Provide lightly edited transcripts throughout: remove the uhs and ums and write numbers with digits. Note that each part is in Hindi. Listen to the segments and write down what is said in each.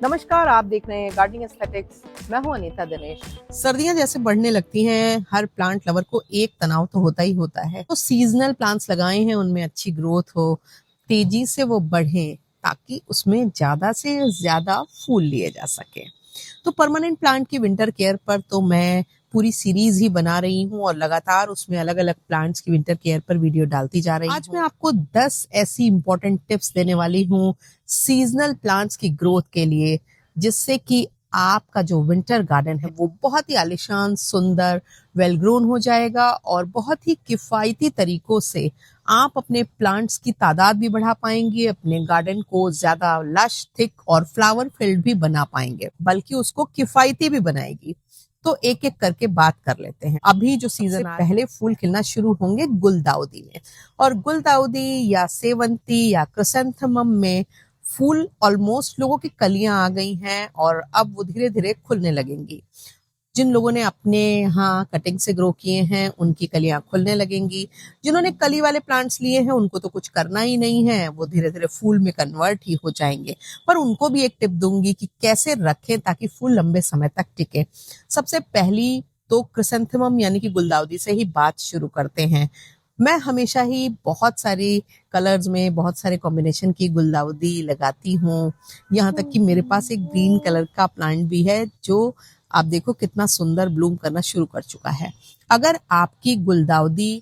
नमस्कार, आप देख रहे हैं गार्डनिंग एस्थेटिक्स। मैं हूं अनीता दिनेश। सर्दियां जैसे बढ़ने लगती हैं, हर प्लांट लवर को एक तनाव तो होता ही होता है। तो सीजनल प्लांट्स लगाए हैं, उनमें अच्छी ग्रोथ हो, तेजी से वो बढ़े, ताकि उसमें ज्यादा से ज्यादा फूल लिए जा सके। तो परमानेंट प्लांट की विंटर केयर पर तो मैं पूरी सीरीज ही बना रही हूँ और लगातार उसमें अलग अलग प्लांट्स की विंटर केयर पर वीडियो डालती जा रही हूँ। आज मैं आपको 10 ऐसी इंपॉर्टेंट टिप्स देने वाली हूँ सीजनल प्लांट्स की ग्रोथ के लिए, जिससे कि आपका जो विंटर गार्डन है वो बहुत ही आलीशान, सुंदर, वेल ग्रोन हो जाएगा और बहुत ही किफायती तरीकों से आप अपने प्लांट्स की तादाद भी बढ़ा पाएंगे, अपने गार्डन को ज्यादा लश, थिक और फ्लावर फिल्ड भी बना पाएंगे, बल्कि उसको किफायती भी बनाएगी। तो एक एक करके बात कर लेते हैं। अभी जो सीजन पहले फूल खिलना शुरू होंगे गुलदाउदी में, और गुलदाउदी या सेवंती या क्रिसैंथेमम में फूल ऑलमोस्ट लोगों की कलियां आ गई हैं और अब वो धीरे धीरे खुलने लगेंगी। जिन लोगों ने अपने यहाँ कटिंग से ग्रो किए हैं उनकी कलियां खुलने लगेंगी। जिन्होंने कली वाले प्लांट्स लिए हैं उनको तो कुछ करना ही नहीं है, वो धीरे धीरे फूल में कन्वर्ट ही हो जाएंगे। पर उनको भी एक टिप दूंगी कि कैसे रखें ताकि फूल लंबे समय तक टिके। सबसे पहली तो क्रिसैंथेमम यानी कि गुलदाउदी से ही बात शुरू करते हैं। मैं हमेशा ही बहुत सारी कलर्स में बहुत सारे कॉम्बिनेशन की गुलदाउदी लगाती हूँ। यहाँ तक कि मेरे पास एक ग्रीन कलर का प्लांट भी है जो आप देखो कितना सुंदर ब्लूम करना शुरू कर चुका है। अगर आपकी गुलदाउदी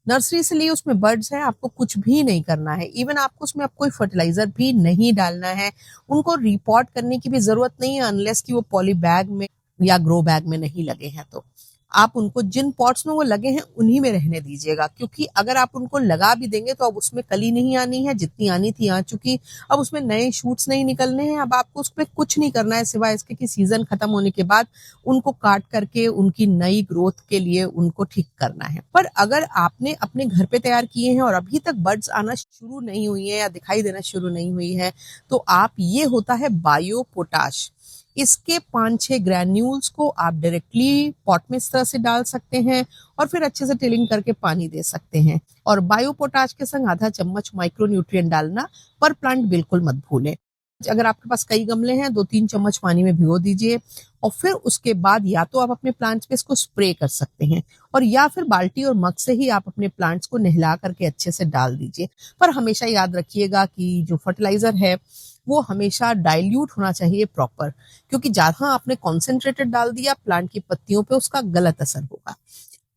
नर्सरी से लिए उसमें बर्ड्स हैं, आपको कुछ भी नहीं करना है। इवन आपको उसमें अब कोई फर्टिलाइजर भी नहीं डालना है। उनको रिपोर्ट करने की भी जरूरत नहीं है, अनलेस कि वो पॉली बैग में या ग्रो बैग में नहीं लगे हैं। तो आप उनको जिन पॉट्स में वो लगे हैं उन्हीं में रहने दीजिएगा, क्योंकि अगर आप उनको लगा भी देंगे तो अब उसमें कली नहीं आनी है, जितनी आनी थी आ चुकी। अब उसमें नए शूट्स नहीं निकलने हैं। अब आपको उसमें कुछ नहीं करना है सिवाय इसके कि सीजन खत्म होने के बाद उनको काट करके उनकी नई ग्रोथ के लिए उनको ठीक करना है। पर अगर आपने अपने घर पे तैयार किए हैं और अभी तक बर्ड्स आना शुरू नहीं हुई है या दिखाई देना शुरू नहीं हुई है, तो आप, ये होता है बायो पोटाश, इसके 5-6 ग्रैन्यूल्स को आप डायरेक्टली पॉट में इस तरह से डाल सकते हैं और फिर अच्छे से टिलिंग करके पानी दे सकते हैं। और बायो पोटाश के संग आधा चम्मच माइक्रो न्यूट्रिएंट डालना पर प्लांट बिल्कुल मत भूलें। अगर आपके पास कई गमले हैं, 2-3 चम्मच पानी में भिगो दीजिए और फिर उसके बाद या तो आप अपने प्लांट्स पे इसको स्प्रे कर सकते हैं और या फिर बाल्टी और मग से ही आप अपने प्लांट्स को नहला करके अच्छे से डाल दीजिए। पर हमेशा याद रखिएगा कि जो फर्टिलाइजर है वो हमेशा डाइल्यूट होना चाहिए प्रॉपर, क्योंकि जहां आपने कॉन्सेंट्रेटेड डाल दिया प्लांट की पत्तियों पे उसका गलत असर होगा।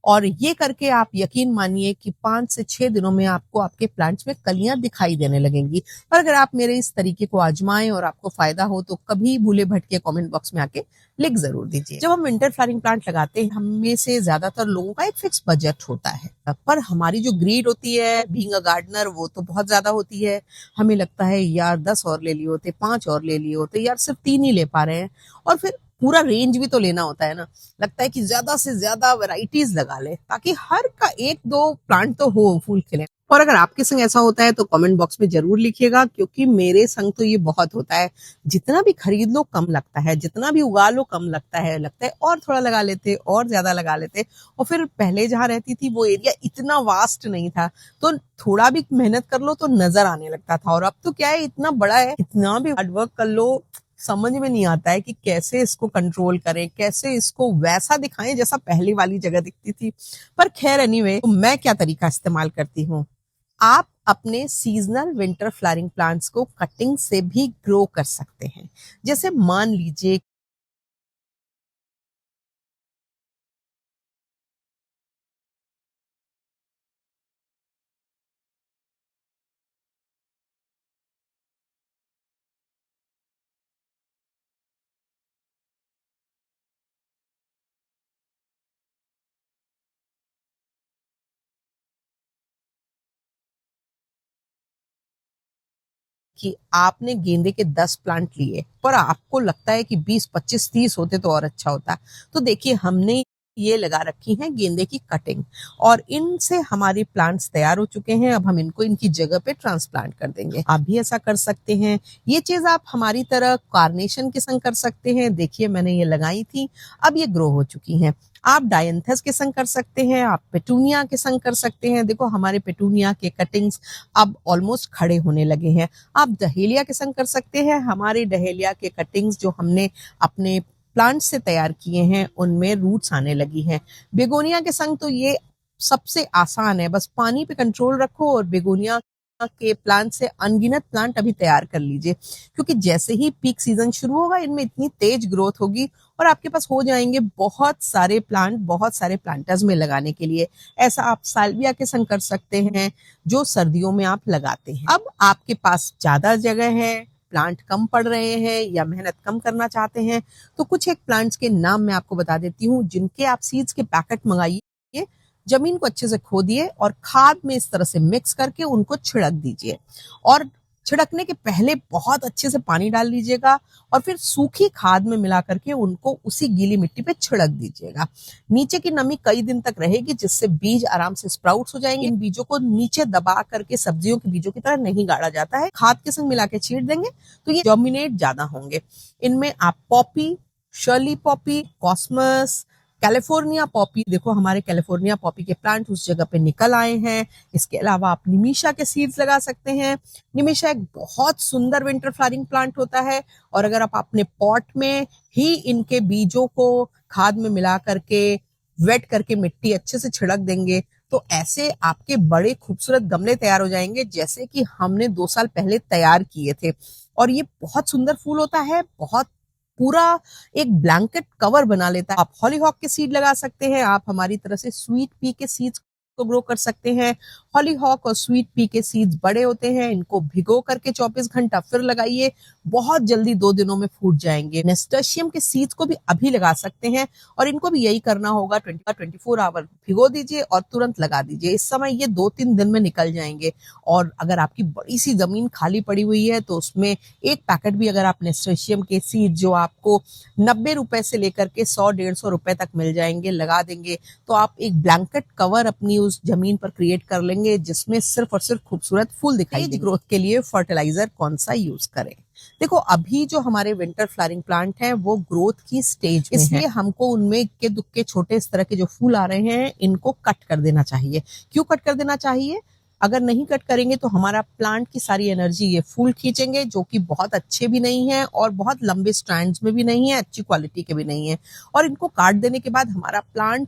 और ये करके आप यकीन मानिए कि 5 से 6 दिनों में आपको आपके प्लांट्स में कलियां दिखाई देने लगेंगी। और अगर आप मेरे इस तरीके को आजमाएं और आपको फायदा हो तो कभी भूले भटके कमेंट बॉक्स में आके लिख जरूर दीजिए। जब हम विंटर फ्लावरिंग प्लांट लगाते हैं, हम में से ज्यादातर लोगों का एक फिक्स बजट होता है, पर हमारी जो ग्रीड होती है बीइंग अ गार्डनर वो तो बहुत ज्यादा होती है। हमें लगता है यार 10 और ले लिए होते, 5 और ले लिए होते, यार सिर्फ 3 ही ले पा रहे हैं। और फिर पूरा रेंज भी तो लेना होता है ना। लगता है कि ज्यादा से ज्यादा वैरायटीज लगा ले ताकि हर का एक दो प्लांट तो हो, फूल खिले। और अगर आपके संग ऐसा होता है तो कमेंट बॉक्स में जरूर लिखिएगा, क्योंकि मेरे संग तो ये बहुत होता है। जितना भी खरीद लो कम लगता है, जितना भी उगा लो कम लगता है और थोड़ा लगा लेते और ज्यादा लगा लेते। और फिर पहले जहां रहती थी वो एरिया इतना वास्ट नहीं था, तो थोड़ा भी मेहनत कर लो तो नजर आने लगता था। और अब तो क्या है, इतना बड़ा है, इतना भी हार्डवर्क कर लो समझ में नहीं आता है कि कैसे इसको कंट्रोल करें, कैसे इसको वैसा दिखाएं जैसा पहली वाली जगह दिखती थी। पर खैर एनीवे, तो मैं क्या तरीका इस्तेमाल करती हूँ, आप अपने सीजनल विंटर फ्लावरिंग प्लांट्स को कटिंग से भी ग्रो कर सकते हैं। जैसे मान लीजिए कि आपने गेंदे के 10 प्लांट लिए पर आपको लगता है कि 20, 25, 30 होते तो और अच्छा होता। तो देखिए, हमने ये लगा रखी हैं गेंदे की कटिंग, और इनसे हमारे प्लांट्स तैयार हो चुके हैं। अब हम इनको इनकी जगह पे ट्रांसप्लांट कर देंगे। आप भी ऐसा कर सकते हैं। ये चीज आप हमारी तरह कार्नेशन के संग कर सकते हैं। देखिए मैंने ये लगाई थी, अब ये ग्रो हो चुकी हैं। आप डायंथस के संग कर सकते हैं, आप पेटूनिया के संग कर सकते हैं। देखो हमारे पेटूनिया के कटिंग्स अब ऑलमोस्ट खड़े होने लगे हैं। आप डहेलिया के संग कर सकते हैं। हमारे डहेलिया के कटिंग्स जो हमने अपने प्लांट से तैयार किए हैं उनमें रूट्स आने लगी हैं। बेगोनिया के संग तो ये सबसे आसान है, बस पानी पे कंट्रोल रखो और बेगोनिया के प्लांट से अनगिनत प्लांट अभी तैयार कर लीजिए, क्योंकि जैसे ही पीक सीजन शुरू होगा इनमें इतनी तेज ग्रोथ होगी और आपके पास हो जाएंगे बहुत सारे प्लांट, बहुत सारे प्लांटर्स में लगाने के लिए। ऐसा आप साल्विया के संग कर सकते हैं जो सर्दियों में आप लगाते हैं। अब आपके पास ज्यादा जगह है, प्लांट कम पड़ रहे हैं या मेहनत कम करना चाहते हैं, तो कुछ एक प्लांट्स के नाम मैं आपको बता देती हूँ जिनके आप सीड्स के पैकेट मंगाइए, जमीन को अच्छे से खोदिए और खाद में इस तरह से मिक्स करके उनको छिड़क दीजिए। और छिड़कने के पहले बहुत अच्छे से पानी डाल लीजिएगा और फिर सूखी खाद में मिला करके उनको उसी गीली मिट्टी पे छिड़क दीजिएगा। नीचे की नमी कई दिन तक रहेगी जिससे बीज आराम से स्प्राउट्स हो जाएंगे। इन बीजों को नीचे दबा करके सब्जियों के बीजों की तरह नहीं गाड़ा जाता है, खाद के संग मिला के छीट देंगे तो ये जर्मिनेट ज्यादा होंगे। इनमें आप Poppy, Shirley Poppy, cosmos, California Poppy, देखो हमारे कैलिफोर्निया पॉपी के प्लांट उस जगह पे निकल आए हैं। इसके अलावा आप निमिशा के सीड्स लगा सकते हैं। निमिशा एक बहुत सुंदर विंटर फ्लावरिंग प्लांट होता है और अगर आप अपने पॉट में ही इनके बीजों को खाद में मिला करके वेट करके मिट्टी अच्छे से छिड़क देंगे तो ऐसे आपके बड़े खूबसूरत गमले तैयार हो जाएंगे जैसे कि हमने 2 साल पहले तैयार किए थे। और ये बहुत सुंदर फूल होता है, बहुत पूरा एक ब्लैंकेट कवर बना लेता है। आप हॉलीहॉक के सीड लगा सकते हैं। आप हमारी तरह से स्वीट पी के सीड्स को ग्रो कर सकते हैं। हॉलीहॉक और स्वीट पी के सीड्स बड़े होते हैं, इनको भिगो करके 24 घंटा फिर लगाइए, बहुत जल्दी 2 दिनों में फूट जाएंगे। नेस्टर्शियम के सीड्स को भी अभी लगा सकते हैं और इनको भी यही करना होगा, 24 आवर भिगो दीजिए और तुरंत लगा दीजिए। इस समय ये 2-3 दिन में निकल जाएंगे। और अगर आपकी बड़ी सी जमीन खाली पड़ी हुई है तो उसमें एक पैकेट भी अगर आप नेस्टर्शियम के सीड जो आपको 90 रुपए से लेकर के 100-150 रुपए तक मिल जाएंगे लगा देंगे तो आप एक ब्लैंकेट कवर अपनी उस जमीन पर क्रिएट कर लेंगे जिसमें सिर्फ और सिर्फ खूबसूरत फूल दिखाई देंगे। ग्रोथ के लिए फर्टिलाइजर कौन सा यूज करें? देखो अभी जो हमारे विंटर फ्लावरिंग प्लांट हैं वो ग्रोथ की स्टेज में इसलिए हमको उनमें इक्के दुक्के छोटे इस तरह के जो फूल आ रहे हैं इनको कट कर देना चाहिए। क्यों कट कर देना चाहिए? अगर नहीं कट करेंगे तो हमारा प्लांट की सारी एनर्जी ये फूल खींचेंगे जो कि बहुत अच्छे भी नहीं है और बहुत लंबे स्ट्रैंड्स में भी नहीं है, अच्छी क्वालिटी के भी नहीं है। और इनको काट देने के बाद हमारा प्लांट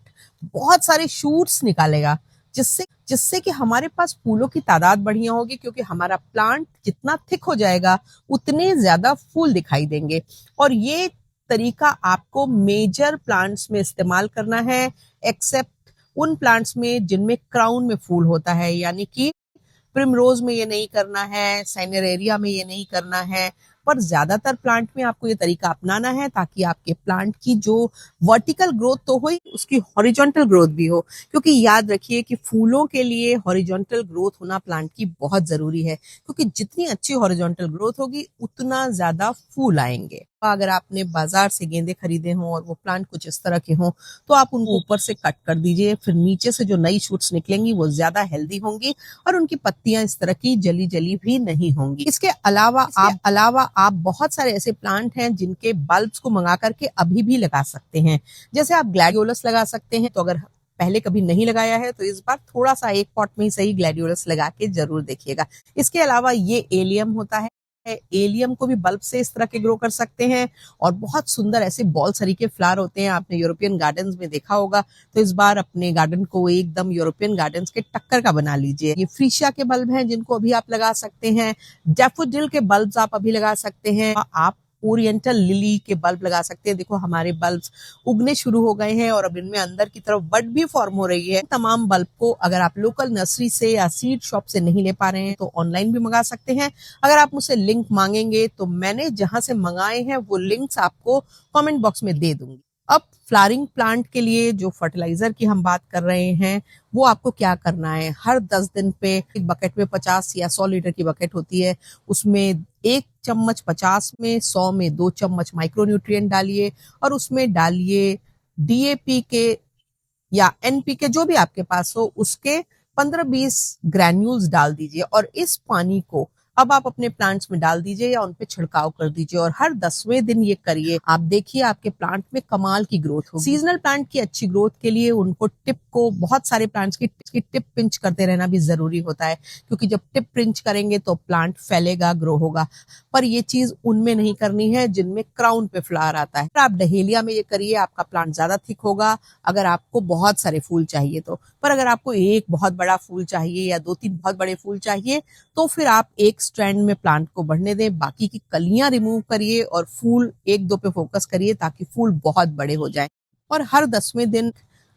बहुत सारे शूट्स निकालेगा जिससे कि हमारे पास फूलों की तादाद बढ़िया होगी, क्योंकि हमारा प्लांट जितना थिक हो जाएगा उतने ज्यादा फूल दिखाई देंगे। और ये तरीका आपको मेजर प्लांट्स में इस्तेमाल करना है, एक्सेप्ट उन प्लांट्स में जिनमें क्राउन में फूल होता है, यानी कि प्रिमरोज में ये नहीं करना है, साइनेरेरिया में ये नहीं करना है। पर ज्यादातर प्लांट में आपको ये तरीका अपनाना है ताकि आपके प्लांट की जो वर्टिकल ग्रोथ तो हो उसकी हॉरिजॉन्टल ग्रोथ भी हो, क्योंकि याद रखिए कि फूलों के लिए हॉरिजॉन्टल ग्रोथ होना प्लांट की बहुत जरूरी है, क्योंकि जितनी अच्छी हॉरिजॉन्टल ग्रोथ होगी उतना ज्यादा फूल आएंगे। अगर आपने बाजार से गेंदे खरीदे हों और वो प्लांट कुछ इस तरह के हों तो आप उनको ऊपर से कट कर दीजिए, फिर नीचे से जो नई शूट्स निकलेंगी वो ज्यादा हेल्दी होंगी और उनकी पत्तियां इस तरह की जली जली भी नहीं होंगी। इसके अलावा आप बहुत सारे ऐसे प्लांट हैं जिनके बल्ब्स को मंगा करके अभी भी लगा सकते हैं। जैसे आप ग्लैडियोलस लगा सकते हैं, तो अगर पहले कभी नहीं लगाया है तो इस बार थोड़ा सा एक पॉट में ही सही ग्लैडियोलस लगा के जरूर देखिएगा। इसके अलावा ये एलियम होता है, एलियम को भी बल्ब से इस तरह के ग्रो कर सकते हैं और बहुत सुंदर ऐसे बॉल सरीके फ्लावर होते हैं, आपने यूरोपियन गार्डन्स में देखा होगा। तो इस बार अपने गार्डन को एकदम यूरोपियन गार्डन्स के टक्कर का बना लीजिए। ये फ्रीशिया के बल्ब हैं जिनको अभी आप लगा सकते हैं, डैफोडिल के बल्ब्स आप अभी लगा सकते हैं, आप ओरिएंटल लिली के बल्ब लगा सकते हैं। देखो हमारे बल्ब्स उगने शुरू हो गए हैं और अब इनमें अंदर की तरफ बड भी फॉर्म हो रही है। तमाम बल्ब को अगर आप लोकल नर्सरी से या सीड शॉप से नहीं ले पा रहे हैं तो ऑनलाइन भी मंगा सकते हैं। अगर आप मुझसे लिंक मांगेंगे तो मैंने जहां से मंगाए हैं वो लिंक्स आपको कमेंट बॉक्स में दे दूंगी। अब फ्लावरिंग प्लांट के लिए जो फर्टिलाइजर की हम बात कर रहे हैं वो आपको क्या करना है, हर 10 दिन पे एक बकेट में 50 या 100 लीटर की बकेट होती है, उसमें 1 चम्मच 50 में 100 में 2 चम्मच माइक्रोन्यूट्रिएंट डालिए और उसमें डालिए डीएपी के या एनपीके जो भी आपके पास हो उसके 15-20 ग्रैन्यूल्स डाल दीजिए और इस पानी को अब आप अपने प्लांट्स में डाल दीजिए या उन पे छिड़काव कर दीजिए और हर 10वें दिन ये करिए। आप देखिए आपके प्लांट में कमाल की ग्रोथ होगी। सीजनल प्लांट की अच्छी ग्रोथ के लिए उनको टिप को बहुत सारे प्लांट्स की टिप पिंच करते रहना भी जरूरी होता है, क्योंकि जब टिप पिंच करेंगे तो प्लांट फैलेगा, ग्रो होगा। पर ये चीज उनमें नहीं करनी है जिनमें क्राउन पे फ्लावर आता है। आप डहेलिया में ये करिए, आपका प्लांट ज्यादा थिक होगा अगर आपको बहुत सारे फूल चाहिए तो। पर अगर आपको एक बहुत बड़ा फूल चाहिए या 2-3 बहुत बड़े फूल चाहिए तो फिर आप एक स्ट्रैंड में प्लांट को बढ़ने दें, बाकी की कलियां रिमूव करिए और फूल 1-2 पे फोकस करिए ताकि फूल बहुत बड़े हो जाए। और हर 10वें दिन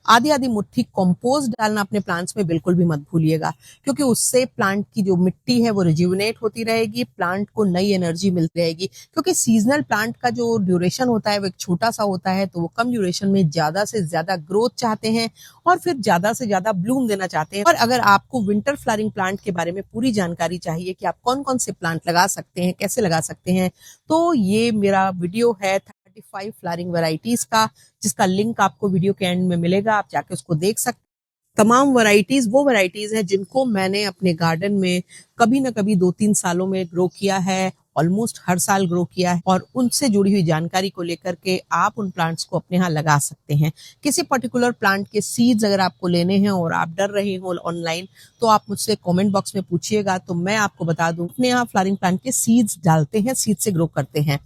आधी आधी मुट्ठी कंपोस्ट डालना अपने प्लांट्स में बिल्कुल भी मत भूलिएगा, क्योंकि उससे प्लांट की जो मिट्टी है वो रिज्यूवनेट होती रहेगी, प्लांट को नई एनर्जी मिलती रहेगी। क्योंकि सीजनल प्लांट का जो ड्यूरेशन होता है वो एक छोटा सा होता है, तो वो कम ड्यूरेशन में ज्यादा से ज्यादा ग्रोथ चाहते हैं और फिर ज्यादा से ज्यादा ब्लूम देना चाहते हैं। और अगर आपको विंटर फ्लावरिंग प्लांट के बारे में पूरी जानकारी चाहिए कि आप कौन कौन से प्लांट लगा सकते हैं, कैसे लगा सकते हैं, तो ये मेरा वीडियो है 35 फ्लावरिंग वैरायटीज का, जिसका लिंक आपको वीडियो के एंड में मिलेगा, आप जाके उसको देख सकते हैं। तमाम वैरायटीज वो वैरायटीज हैं जिनको मैंने अपने गार्डन में कभी ना कभी 2-3 सालों में ग्रो किया है, ऑलमोस्ट हर साल ग्रो किया है, और उनसे जुड़ी हुई जानकारी को लेकर के आप उन प्लांट्स को अपने यहाँ लगा सकते हैं। किसी पर्टिकुलर प्लांट के सीड्स अगर आपको लेने हैं और आप डर रहे हो ऑनलाइन, तो आप मुझसे कमेंट बॉक्स में पूछिएगा, तो मैं आपको बता दूं अपने यहाँ फ्लावरिंग प्लांट के सीड्स डालते हैं, सीड से ग्रो करते हैं।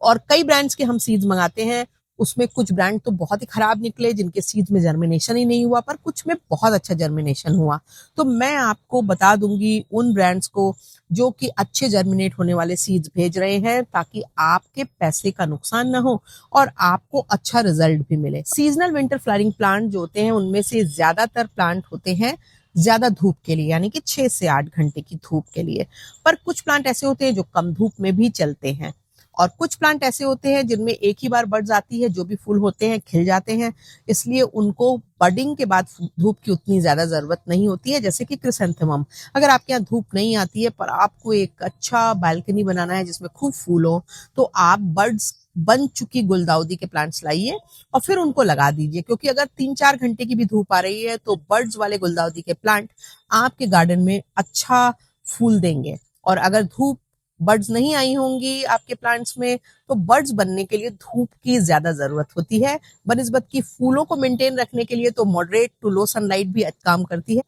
और कई ब्रांड्स के हम सीड्स मंगाते हैं, उसमें कुछ ब्रांड तो बहुत ही खराब निकले जिनके सीड्स में जर्मिनेशन ही नहीं हुआ, पर कुछ में बहुत अच्छा जर्मिनेशन हुआ। तो मैं आपको बता दूंगी उन ब्रांड्स को जो कि अच्छे जर्मिनेट होने वाले सीड्स भेज रहे हैं, ताकि आपके पैसे का नुकसान ना हो और आपको अच्छा रिजल्ट भी मिले। सीजनल विंटर फ्लावरिंग प्लांट जो होते हैं उनमें से ज्यादातर प्लांट होते हैं ज्यादा धूप के लिए, यानी कि 6 से 8 घंटे की धूप के लिए। पर कुछ प्लांट ऐसे होते हैं जो कम धूप में भी चलते हैं, और कुछ प्लांट ऐसे होते हैं जिनमें एक ही बार बड्स आती है, जो भी फूल होते हैं खिल जाते हैं, इसलिए उनको बडिंग के बाद धूप की उतनी ज्यादा जरूरत नहीं होती है। जैसे कि क्रिसेंथेमम, अगर आपके यहाँ धूप नहीं आती है पर आपको एक अच्छा बालकनी बनाना है जिसमें खूब फूल हो, तो आप बड्स बन चुकी गुलदाउदी के प्लांट्स लाइए और फिर उनको लगा दीजिए, क्योंकि अगर 3-4 घंटे की भी धूप आ रही है तो बर्ड्स वाले गुलदाउदी के प्लांट आपके गार्डन में अच्छा फूल देंगे। और अगर धूप बर्ड्स नहीं आई होंगी आपके प्लांट्स में, तो बर्ड्स बनने के लिए धूप की ज्यादा जरूरत होती है। बनिस्बत की फूलों को मेंटेन रखने के लिए तो मॉडरेट टू लो सनलाइट भी काम करती है।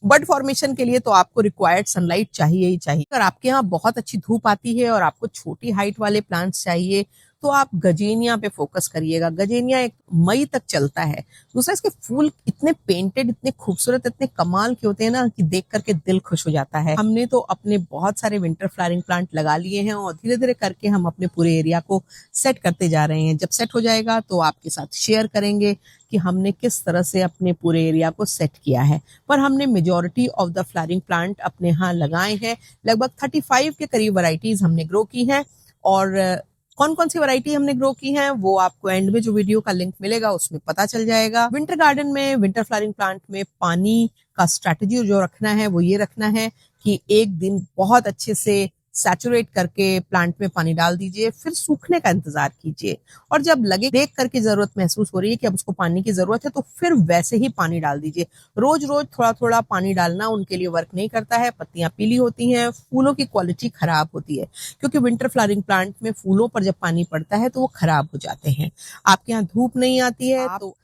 बर्ड फॉर्मेशन के लिए तो आपको रिक्वायर्ड सनलाइट चाहिए ही चाहिए। अगर आपके यहाँ बहुत अच्छी धूप आती है और आपको छोटी हाइट वाले प्लांट्स चाहिए, तो आप गजेनिया पे फोकस करिएगा। गजेनिया एक मई तक चलता है। दूसरा, इसके फूल इतने पेंटेड, इतने खूबसूरत, इतने कमाल के होते हैं ना कि देख करके दिल खुश हो जाता है। हमने तो अपने बहुत सारे विंटर फ्लावरिंग प्लांट लगा लिए हैं और धीरे धीरे करके हम अपने पूरे एरिया को सेट करते जा रहे हैं। जब सेट हो जाएगा तो आपके साथ शेयर करेंगे कि हमने किस तरह से अपने पूरे एरिया को सेट किया है। पर हमने majority of the flowering plant अपने यहाँ लगाए हैं। लगभग 35 के करीब वैरायटीज हमने ग्रो की हैं, और कौन कौन सी वैरायटी हमने ग्रो की है वो आपको एंड में जो वीडियो का लिंक मिलेगा उसमें पता चल जाएगा। विंटर गार्डन में, विंटर फ्लावरिंग प्लांट में पानी का स्ट्रैटेजी जो रखना है वो ये रखना है कि एक दिन बहुत अच्छे से सैचुरेट करके प्लांट में पानी डाल दीजिए, फिर सूखने का इंतजार कीजिए, और जब लगे देख करके जरूरत महसूस हो रही है कि अब उसको पानी की जरूरत है तो फिर वैसे ही पानी डाल दीजिए। रोज रोज थोड़ा थोड़ा पानी डालना उनके लिए वर्क नहीं करता है। पत्तियां पीली होती हैं, फूलों की क्वालिटी खराब होती है, क्योंकि विंटर फ्लावरिंग प्लांट में फूलों पर जब पानी पड़ता है तो वो खराब हो जाते हैं। आपके यहाँ धूप नहीं आती है तो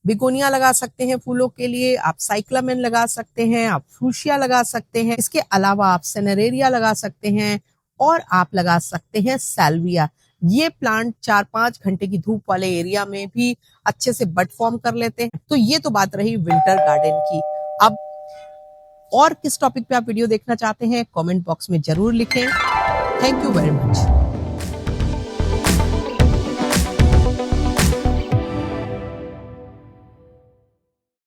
बिगोनिया लगा सकते हैं फूलों के लिए, आप साइक्लामेन लगा सकते हैं, आप फ्रूशिया लगा सकते हैं, इसके अलावा आप सेनेरेरिया लगा सकते हैं, और आप लगा सकते हैं सैल्विया। ये प्लांट 4-5 घंटे की धूप वाले एरिया में भी अच्छे से बड फॉर्म कर लेते हैं। तो ये तो बात रही विंटर गार्डन की। अब और किस टॉपिक पे आप वीडियो देखना चाहते हैं कमेंट बॉक्स में जरूर लिखें। Thank you very much.